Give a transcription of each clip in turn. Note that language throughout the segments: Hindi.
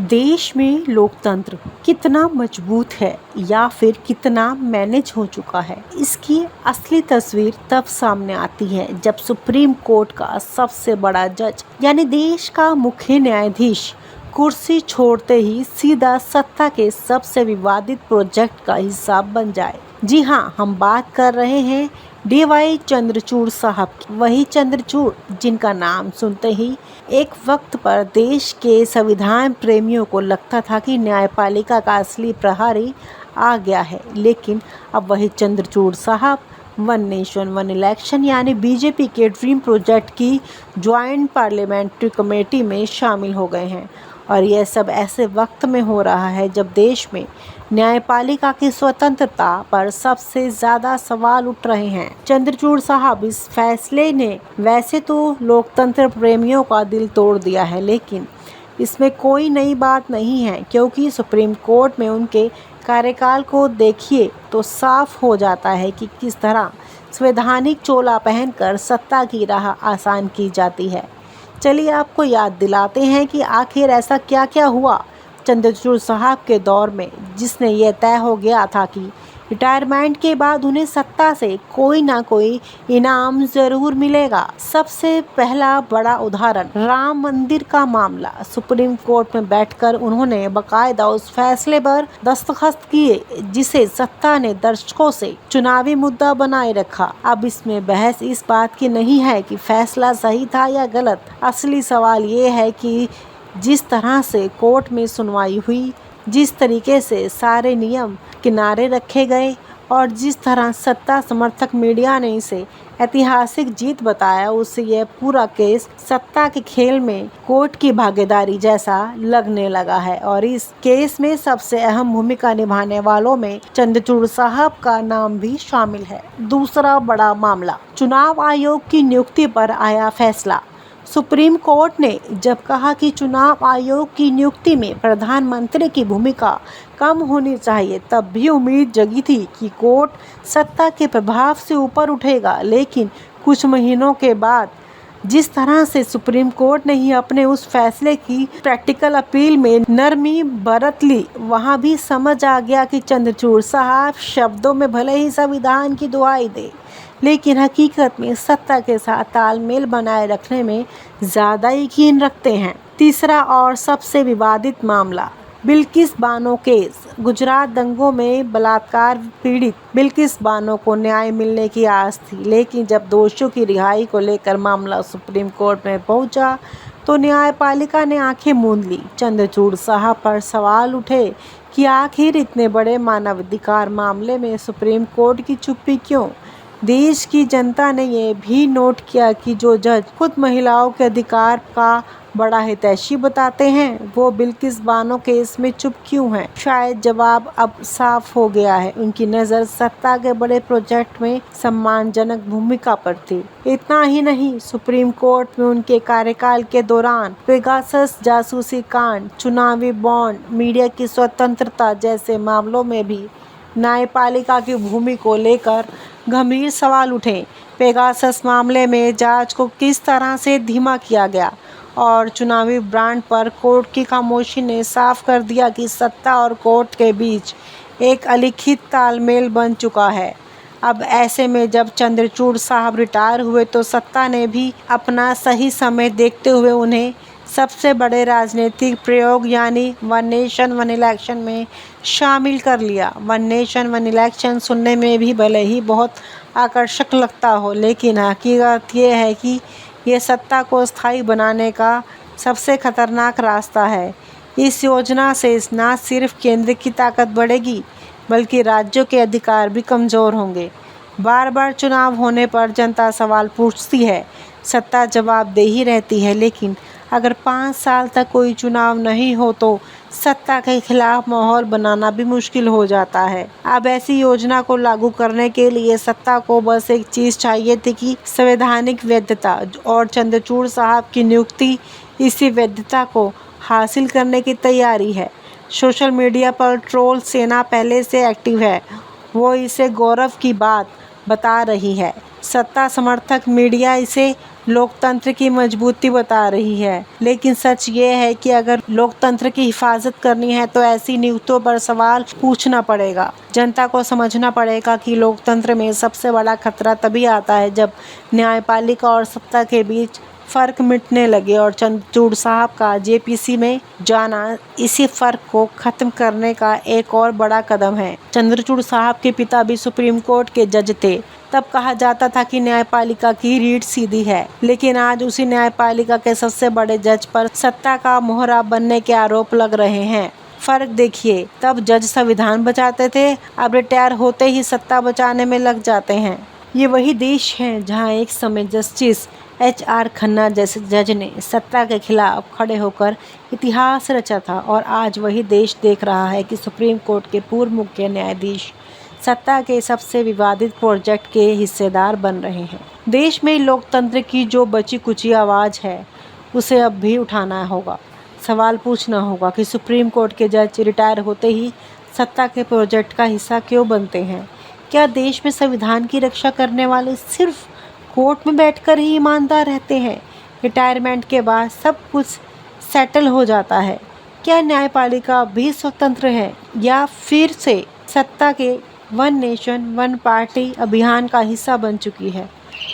देश में लोकतंत्र कितना मजबूत है या फिर कितना मैनेज हो चुका है, इसकी असली तस्वीर तब सामने आती है जब सुप्रीम कोर्ट का सबसे बड़ा जज यानी देश का मुख्य न्यायाधीश कुर्सी छोड़ते ही सीधा सत्ता के सबसे विवादित प्रोजेक्ट का हिस्सा बन जाए। जी हाँ, हम बात कर रहे हैं डीवाई चंद्रचूड़ साहब की। वही चंद्रचूड़ जिनका नाम सुनते ही एक वक्त पर देश के संविधान प्रेमियों को लगता था कि न्यायपालिका का असली प्रहरी आ गया है, लेकिन अब वही चंद्रचूड़ साहब वन नेशन वन इलेक्शन यानी बीजेपी के ड्रीम प्रोजेक्ट की ज्वाइंट पार्लियामेंट्री कमेटी में शामिल हो गए हैं। और यह सब ऐसे वक्त में हो रहा है जब देश में न्यायपालिका की स्वतंत्रता पर सबसे ज़्यादा सवाल उठ रहे हैं। चंद्रचूड़ साहब इस फैसले ने वैसे तो लोकतंत्र प्रेमियों का दिल तोड़ दिया है, लेकिन इसमें कोई नई बात नहीं है, क्योंकि सुप्रीम कोर्ट में उनके कार्यकाल को देखिए तो साफ हो जाता है कि किस तरह संवैधानिक चोला पहनकर सत्ता की राह आसान की जाती है। चलिए आपको याद दिलाते हैं कि आखिर ऐसा क्या क्या हुआ चंद्रचूड़ साहब के दौर में, जिसने यह तय हो गया था कि रिटायरमेंट के बाद उन्हें सत्ता से कोई ना कोई इनाम ज़रूर मिलेगा। सबसे पहला बड़ा उदाहरण राम मंदिर का मामला। सुप्रीम कोर्ट में बैठकर उन्होंने बाकायदा उस फैसले पर दस्तखत किए जिसे सत्ता ने दर्शकों से चुनावी मुद्दा बनाए रखा। अब इसमें बहस इस बात की नहीं है कि फैसला सही था या गलत। असली सवाल ये है कि जिस तरह से कोर्ट में सुनवाई हुई, जिस तरीके से सारे नियम किनारे रखे गए और जिस तरह सत्ता समर्थक मीडिया ने इसे ऐतिहासिक जीत बताया, उससे यह पूरा केस सत्ता के खेल में कोर्ट की भागीदारी जैसा लगने लगा है। और इस केस में सबसे अहम भूमिका निभाने वालों में चंद्रचूड़ साहब का नाम भी शामिल है। दूसरा बड़ा मामला, चुनाव आयोग की नियुक्ति पर आया फैसला। सुप्रीम कोर्ट ने जब कहा कि चुनाव आयोग की नियुक्ति में प्रधानमंत्री की भूमिका कम होनी चाहिए, तब भी उम्मीद जगी थी कि कोर्ट सत्ता के प्रभाव से ऊपर उठेगा। लेकिन कुछ महीनों के बाद जिस तरह से सुप्रीम कोर्ट ने ही अपने उस फैसले की प्रैक्टिकल अपील में नरमी बरत ली, वहाँ भी समझ आ गया कि चंद्रचूड़ साहब शब्दों में भले ही संविधान की दुहाई दे, लेकिन हकीकत में सत्ता के साथ तालमेल बनाए रखने में ज़्यादा यकीन रखते हैं। तीसरा और सबसे विवादित मामला, बिल्किस बानो केस। गुजरात दंगों में बलात्कार पीड़ित बिल्किस बानो को न्याय मिलने की आस थी, लेकिन जब दोषियों की रिहाई को लेकर मामला सुप्रीम कोर्ट में पहुंचा तो न्यायपालिका ने आंखें मूंद ली। चंद्रचूड़ साहब पर सवाल उठे कि आखिर इतने बड़े मानवाधिकार मामले में सुप्रीम कोर्ट की चुप्पी क्यों। देश की जनता ने यह भी नोट किया कि जो जज खुद महिलाओं के अधिकार का बड़ा हितैषी बताते हैं, वो बिल्किस बानो केस में चुप क्यों हैं। शायद जवाब अब साफ हो गया है, उनकी नज़र सत्ता के बड़े प्रोजेक्ट में सम्मानजनक भूमिका पर थी। इतना ही नहीं, सुप्रीम कोर्ट में उनके कार्यकाल के दौरान पेगासस जासूसी कांड, चुनावी बॉन्ड, मीडिया की स्वतंत्रता जैसे मामलों में भी न्यायपालिका की भूमि को लेकर गंभीर सवाल उठे। पेगासस मामले में जांच को किस तरह से धीमा किया गया और चुनावी बॉन्ड पर कोर्ट की खामोशी ने साफ कर दिया कि सत्ता और कोर्ट के बीच एक अलिखित तालमेल बन चुका है। अब ऐसे में जब चंद्रचूड़ साहब रिटायर हुए तो सत्ता ने भी अपना सही समय देखते हुए उन्हें सबसे बड़े राजनीतिक प्रयोग यानी वन नेशन वन इलेक्शन में शामिल कर लिया। वन नेशन वन इलेक्शन सुनने में भी भले ही बहुत आकर्षक लगता हो, लेकिन हकीकत ये है कि ये सत्ता को स्थायी बनाने का सबसे खतरनाक रास्ता है। इस योजना से न सिर्फ केंद्र की ताकत बढ़ेगी, बल्कि राज्यों के अधिकार भी कमज़ोर होंगे। बार बार चुनाव होने पर जनता सवाल पूछती है, सत्ता जवाबदेही रहती है, लेकिन अगर 5 साल तक कोई चुनाव नहीं हो तो सत्ता के खिलाफ माहौल बनाना भी मुश्किल हो जाता है। अब ऐसी योजना को लागू करने के लिए सत्ता को बस एक चीज़ चाहिए थी कि संवैधानिक वैधता, और चंद्रचूड़ साहब की नियुक्ति इसी वैधता को हासिल करने की तैयारी है। सोशल मीडिया पर ट्रोल सेना पहले से एक्टिव है, वो इसे गौरव की बात बता रही है। सत्ता समर्थक मीडिया इसे लोकतंत्र की मजबूती बता रही है। लेकिन सच ये है कि अगर लोकतंत्र की हिफाजत करनी है तो ऐसी नियुक्तियों पर सवाल पूछना पड़ेगा। जनता को समझना पड़ेगा कि लोकतंत्र में सबसे बड़ा खतरा तभी आता है जब न्यायपालिका और सत्ता के बीच फ़र्क मिटने लगे, और चंद्रचूड़ साहब का जेपीसी में जाना इसी फ़र्क को ख़त्म करने का एक और बड़ा कदम है। चंद्रचूड़ साहब के पिता भी सुप्रीम कोर्ट के जज थे। तब कहा जाता था कि न्यायपालिका की रीढ़ सीधी है, लेकिन आज उसी न्यायपालिका के सबसे बड़े जज पर सत्ता का मोहरा बनने के आरोप लग रहे हैं। फर्क देखिए, तब जज संविधान बचाते थे, अब रिटायर होते ही सत्ता बचाने में लग जाते हैं। ये वही देश है जहां एक समय जस्टिस HR खन्ना जैसे जज ने सत्ता के खिलाफ खड़े होकर इतिहास रचा था, और आज वही देश देख रहा है कि सुप्रीम कोर्ट के पूर्व मुख्य न्यायाधीश सत्ता के सबसे विवादित प्रोजेक्ट के हिस्सेदार बन रहे हैं। देश में लोकतंत्र की जो बची कुची आवाज़ है उसे अब भी उठाना होगा। सवाल पूछना होगा कि सुप्रीम कोर्ट के जज रिटायर होते ही सत्ता के प्रोजेक्ट का हिस्सा क्यों बनते हैं। क्या देश में संविधान की रक्षा करने वाले सिर्फ कोर्ट में बैठकर ही ईमानदार रहते हैं? रिटायरमेंट के बाद सब कुछ सेटल हो जाता है? क्या न्यायपालिका भी स्वतंत्र है या फिर से सत्ता के वन नेशन वन पार्टी अभियान का हिस्सा बन चुकी है?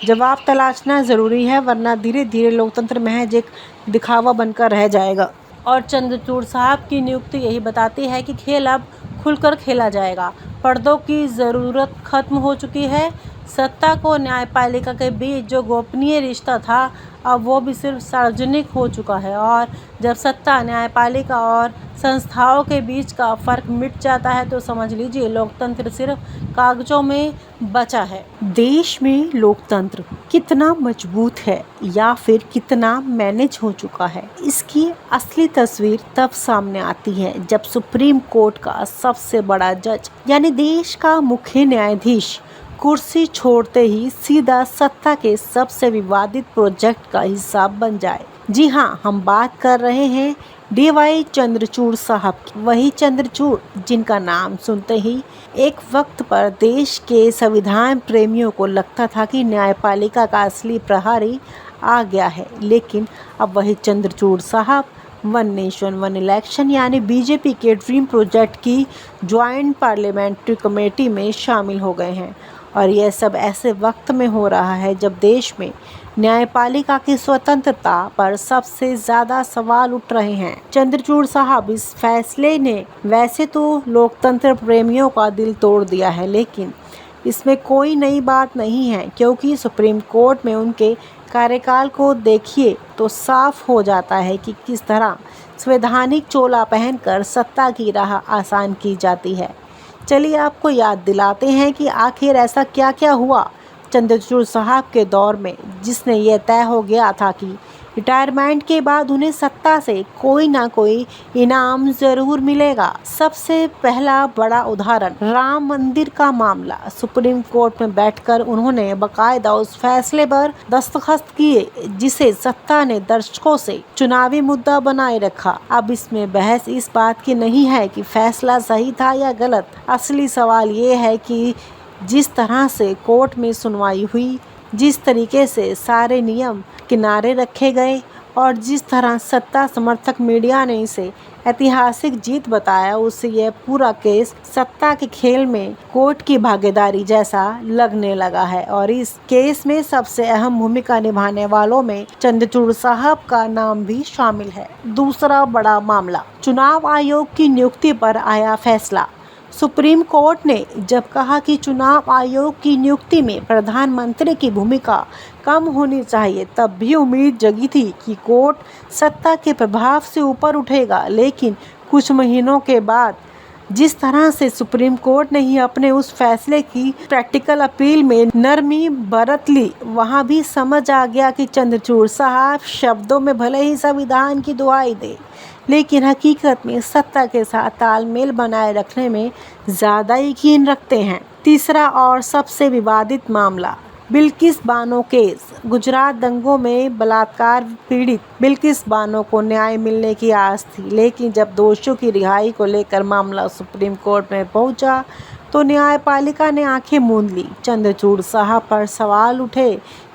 जवाब तलाशना ज़रूरी है, वरना धीरे धीरे लोकतंत्र महज एक दिखावा बनकर रह जाएगा। और चंद्रचूड़ साहब की नियुक्ति यही बताती है कि खेल अब खुलकर खेला जाएगा। पर्दों की ज़रूरत खत्म हो चुकी है। सत्ता को न्यायपालिका के बीच जो गोपनीय रिश्ता था अब वो भी सिर्फ सार्वजनिक हो चुका है, और जब सत्ता, न्यायपालिका और संस्थाओं के बीच का फ़र्क मिट जाता है तो समझ लीजिए लोकतंत्र सिर्फ कागजों में बचा है। देश में लोकतंत्र कितना मजबूत है या फिर कितना मैनेज हो चुका है, इसकी असली तस्वीर तब सामने आती है जब सुप्रीम कोर्ट का सबसे बड़ा जज यानी देश का मुख्य न्यायाधीश कुर्सी छोड़ते ही सीधा सत्ता के सबसे विवादित प्रोजेक्ट का हिस्सा बन जाए। जी हाँ, हम बात कर रहे हैं DY चंद्रचूड़ साहब की। वही चंद्रचूड़ जिनका नाम सुनते ही एक वक्त पर देश के संविधान प्रेमियों को लगता था कि न्यायपालिका का असली प्रहरी आ गया है। लेकिन अब वही चंद्रचूड़ साहब वन नेशन वन इलेक्शन यानी BJP के ड्रीम प्रोजेक्ट की ज्वाइंट पार्लियामेंट्री कमेटी में शामिल हो गए हैं। और यह सब ऐसे वक्त में हो रहा है जब देश में न्यायपालिका की स्वतंत्रता पर सबसे ज़्यादा सवाल उठ रहे हैं। चंद्रचूड़ साहब इस फैसले ने वैसे तो लोकतंत्र प्रेमियों का दिल तोड़ दिया है, लेकिन इसमें कोई नई बात नहीं है, क्योंकि सुप्रीम कोर्ट में उनके कार्यकाल को देखिए तो साफ हो जाता है कि किस तरह संवैधानिक चोला पहनकर सत्ता की राह आसान की जाती है। चलिए आपको याद दिलाते हैं कि आखिर ऐसा क्या क्या हुआ चंद्रचूड़ साहब के दौर में जिसने यह तय हो गया था कि रिटायरमेंट के बाद उन्हें सत्ता से कोई ना कोई इनाम ज़रूर मिलेगा। सबसे पहला बड़ा उदाहरण राम मंदिर का मामला। सुप्रीम कोर्ट में बैठकर उन्होंने बाकायदा उस फैसले पर दस्तखत किए जिसे सत्ता ने दर्शकों से चुनावी मुद्दा बनाए रखा। अब इसमें बहस इस बात की नहीं है कि फैसला सही था या गलत। असली सवाल ये है कि जिस तरह से कोर्ट में सुनवाई हुई, जिस तरीके से सारे नियम किनारे रखे गए और जिस तरह सत्ता समर्थक मीडिया ने इसे ऐतिहासिक जीत बताया, उससे यह पूरा केस सत्ता के खेल में कोर्ट की भागीदारी जैसा लगने लगा है। और इस केस में सबसे अहम भूमिका निभाने वालों में चंद्रचूड़ साहब का नाम भी शामिल है। दूसरा बड़ा मामला, चुनाव आयोग की नियुक्ति पर आया फैसला। सुप्रीम कोर्ट ने जब कहा कि चुनाव आयोग की नियुक्ति में प्रधानमंत्री की भूमिका कम होनी चाहिए, तब भी उम्मीद जगी थी कि कोर्ट सत्ता के प्रभाव से ऊपर उठेगा। लेकिन कुछ महीनों के बाद जिस तरह से सुप्रीम कोर्ट ने ही अपने उस फैसले की प्रैक्टिकल अपील में नरमी बरत ली, वहाँ भी समझ आ गया कि चंद्रचूड़ साहब शब्दों में भले ही संविधान की दुहाई दे, लेकिन हकीकत में सत्ता के साथ तालमेल बनाए रखने में ज़्यादा यकीन रखते हैं। तीसरा और सबसे विवादित मामला, बिल्किस बानो केस। गुजरात दंगों में बलात्कार पीड़ित बिल्किस बानो को न्याय मिलने की आस थी, लेकिन जब दोषियों की रिहाई को लेकर मामला सुप्रीम कोर्ट में पहुंचा, तो न्यायपालिका ने आंखें मूंद ली। चंद्रचूड़ साहब पर सवाल उठे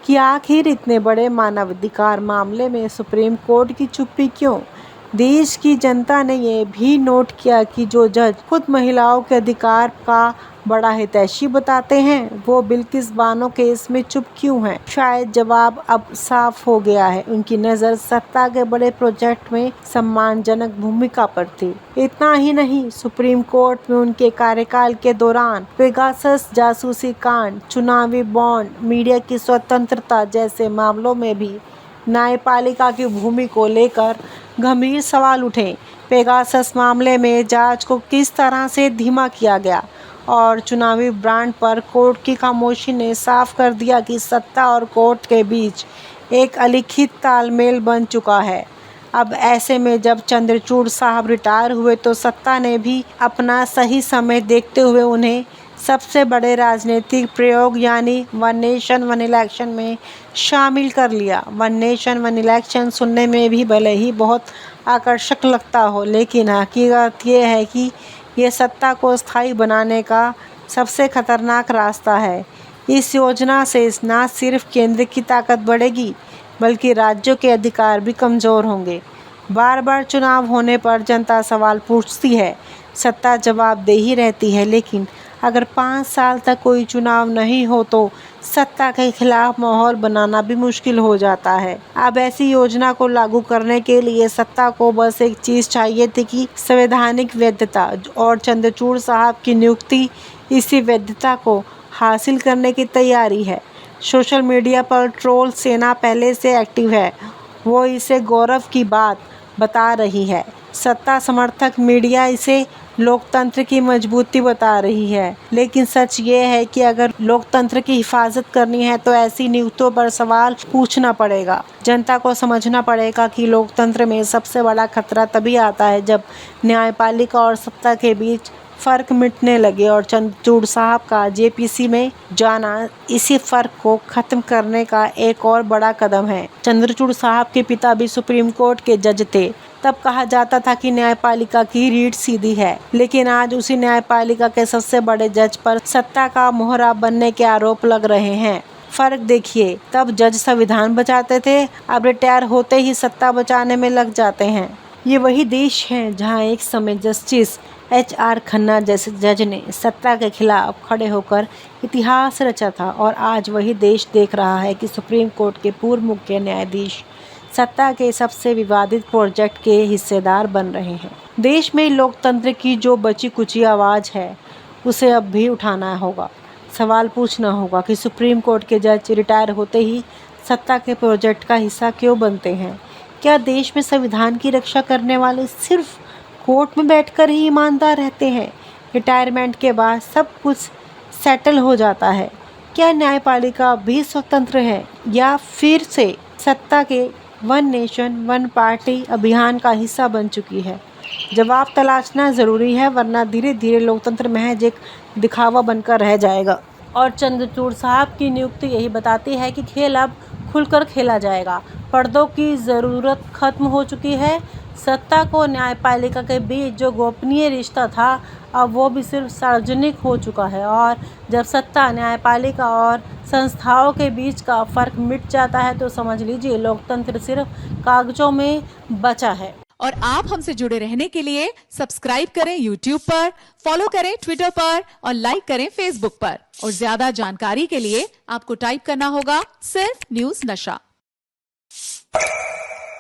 कि आखिर इतने बड़े मानवाधिकार मामले में सुप्रीम कोर्ट की चुप्पी क्यों। देश की जनता ने यह भी नोट किया कि जो जज खुद महिलाओं के अधिकार का बड़ा हितैषी बताते हैं, वो बिल्किस बानो केस में चुप क्यों हैं? शायद जवाब अब साफ हो गया है। उनकी नज़र सत्ता के बड़े प्रोजेक्ट में सम्मानजनक भूमिका पर थी। इतना ही नहीं, सुप्रीम कोर्ट में उनके कार्यकाल के दौरान पेगासस जासूसी कांड, चुनावी बॉन्ड, मीडिया की स्वतंत्रता जैसे मामलों में भी न्यायपालिका की भूमि को लेकर गंभीर सवाल उठे। पेगासस मामले में जांच को किस तरह से धीमा किया गया और चुनावी बॉन्ड पर कोर्ट की खामोशी ने साफ कर दिया कि सत्ता और कोर्ट के बीच एक अलिखित तालमेल बन चुका है। अब ऐसे में जब चंद्रचूड़ साहब रिटायर हुए तो सत्ता ने भी अपना सही समय देखते हुए उन्हें सबसे बड़े राजनीतिक प्रयोग यानी वन नेशन वन इलेक्शन में शामिल कर लिया। वन नेशन वन इलेक्शन सुनने में भी भले ही बहुत आकर्षक लगता हो, लेकिन हकीकत ये है कि ये सत्ता को स्थायी बनाने का सबसे खतरनाक रास्ता है। इस योजना से न सिर्फ केंद्र की ताकत बढ़ेगी, बल्कि राज्यों के अधिकार भी कमज़ोर होंगे। बार बार चुनाव होने पर जनता सवाल पूछती है, सत्ता जवाबदेही रहती है, लेकिन अगर 5 साल तक कोई चुनाव नहीं हो तो सत्ता के खिलाफ माहौल बनाना भी मुश्किल हो जाता है। अब ऐसी योजना को लागू करने के लिए सत्ता को बस एक चीज़ चाहिए थी कि संवैधानिक वैधता, और चंद्रचूड़ साहब की नियुक्ति इसी वैधता को हासिल करने की तैयारी है। सोशल मीडिया पर ट्रोल सेना पहले से एक्टिव है, वो इसे गौरव की बात बता रही है। सत्ता समर्थक मीडिया इसे लोकतंत्र की मजबूती बता रही है, लेकिन सच ये है कि अगर लोकतंत्र की हिफाजत करनी है तो ऐसी नियुक्तियों पर सवाल पूछना पड़ेगा। जनता को समझना पड़ेगा कि लोकतंत्र में सबसे बड़ा खतरा तभी आता है जब न्यायपालिका और सत्ता के बीच फ़र्क मिटने लगे, और चंद्रचूड़ साहब का जेपीसी में जाना इसी फ़र्क को ख़त्म करने का एक और बड़ा कदम है। चंद्रचूड़ साहब के पिता भी सुप्रीम कोर्ट के जज थे। तब कहा जाता था कि न्यायपालिका की रीढ़ सीधी है, लेकिन आज उसी न्यायपालिका के सबसे बड़े जज पर सत्ता का मोहरा बनने के आरोप लग रहे हैं। फर्क देखिए, तब जज संविधान बचाते थे, अब रिटायर होते ही सत्ता बचाने में लग जाते हैं। ये वही देश है जहां एक समय जस्टिस HR खन्ना जैसे जज ने सत्ता के खिलाफ खड़े होकर इतिहास रचा था, और आज वही देश देख रहा है कि सुप्रीम कोर्ट के पूर्व मुख्य न्यायाधीश सत्ता के सबसे विवादित प्रोजेक्ट के हिस्सेदार बन रहे हैं। देश में लोकतंत्र की जो बची कुची आवाज़ है, उसे अब भी उठाना होगा। सवाल पूछना होगा कि सुप्रीम कोर्ट के जज रिटायर होते ही सत्ता के प्रोजेक्ट का हिस्सा क्यों बनते हैं। क्या देश में संविधान की रक्षा करने वाले सिर्फ कोर्ट में बैठकर ही ईमानदार रहते हैं? रिटायरमेंट के बाद सब कुछ सेटल हो जाता है? क्या न्यायपालिका भी स्वतंत्र है, या फिर से सत्ता के वन नेशन वन पार्टी अभियान का हिस्सा बन चुकी है? जवाब तलाशना ज़रूरी है, वरना धीरे धीरे लोकतंत्र महज एक दिखावा बनकर रह जाएगा। और चंद्रचूड़ साहब की नियुक्ति यही बताती है कि खेल अब खुलकर खेला जाएगा। पर्दों की ज़रूरत खत्म हो चुकी है। सत्ता को न्यायपालिका के बीच जो गोपनीय रिश्ता था, अब वो भी सिर्फ सार्वजनिक हो चुका है। और जब सत्ता, न्यायपालिका और संस्थाओं के बीच का फ़र्क मिट जाता है तो समझ लीजिए लोकतंत्र सिर्फ कागजों में बचा है। और आप हमसे जुड़े रहने के लिए सब्सक्राइब करें YouTube पर, फॉलो करें Twitter पर और लाइक करें Facebook पर। और ज्यादा जानकारी के लिए आपको टाइप करना होगा सिर्फ न्यूज़ नशा।